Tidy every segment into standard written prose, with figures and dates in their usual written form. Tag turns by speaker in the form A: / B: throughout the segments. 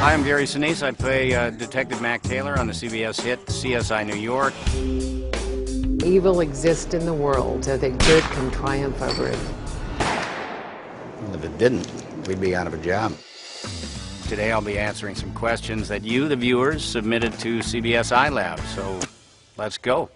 A: Hi, I'm Gary Sinise. I play Detective Mac Taylor on the CBS hit CSI New York.
B: Evil exists in the world so that good can triumph over it.
C: If it didn't, we'd be out of a job.
A: Today I'll be answering some questions that you, the viewers, submitted to CBS iLab, so let's go.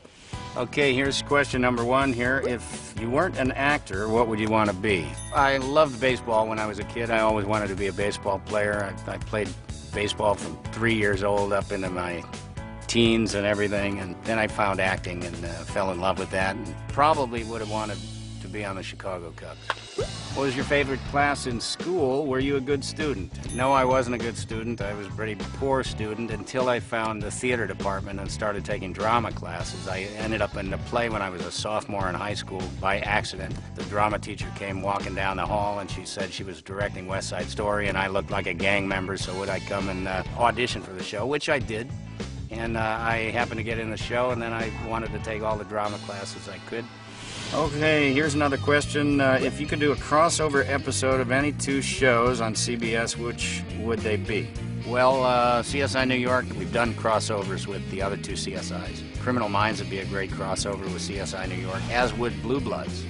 A: Okay, here's question number one here. If you weren't an actor, what would you want to be? I loved baseball when I was a kid. I always wanted to be a baseball player. I played baseball from 3 years old up into my teens and everything, and then I found acting and fell in love with that, and probably would have wanted to be on the Chicago Cubs. What was your favorite class in school? Were you a good student? No, I wasn't a good student. I was a pretty poor student until I found the theater department and started taking drama classes. I ended up in a play when I was a sophomore in high school by accident. The drama teacher came walking down the hall and she said she was directing West Side Story, and I looked like a gang member, so would I come and audition for the show, which I did. And I happened to get in the show, and then I wanted to take all the drama classes I could. Okay, here's another question. If you could do a crossover episode of any two shows on CBS, which would they be? Well, CSI New York, we've done crossovers with the other two CSIs. Criminal Minds would be a great crossover with CSI New York, as would Blue Bloods.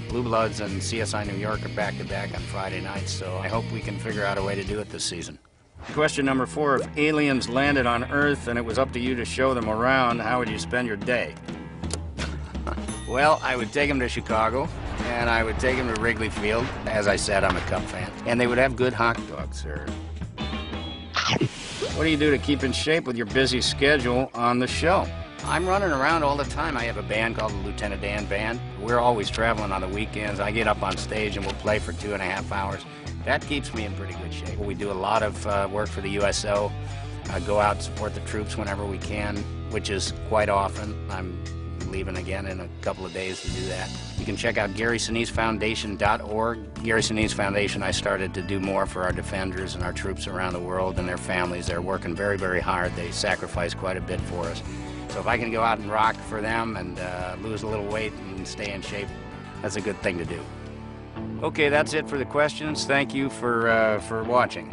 A: Blue Bloods and CSI New York are back-to-back on Friday nights, so I hope we can figure out a way to do it this season. Question number 4, if aliens landed on Earth and it was up to you to show them around, how would you spend your day? Well, I would take them to Chicago, and I would take them to Wrigley Field. As I said, I'm a Cub fan. And they would have good hot dogs, sir. What do you do to keep in shape with your busy schedule on the show? I'm running around all the time. I have a band called the Lieutenant Dan Band. We're always traveling on the weekends. I get up on stage and we'll play for 2.5 hours. That keeps me in pretty good shape. We do a lot of work for the USO. Go out and support the troops whenever we can, which is quite often. I'm leaving again in a couple of days to do that. You can check out GarySiniseFoundation.org. Gary Sinise Foundation, I started to do more for our defenders and our troops around the world and their families. They're working very, very hard. They sacrifice quite a bit for us. So if I can go out and rock for them and lose a little weight and stay in shape, that's a good thing to do. Okay, that's it for the questions. Thank you for watching.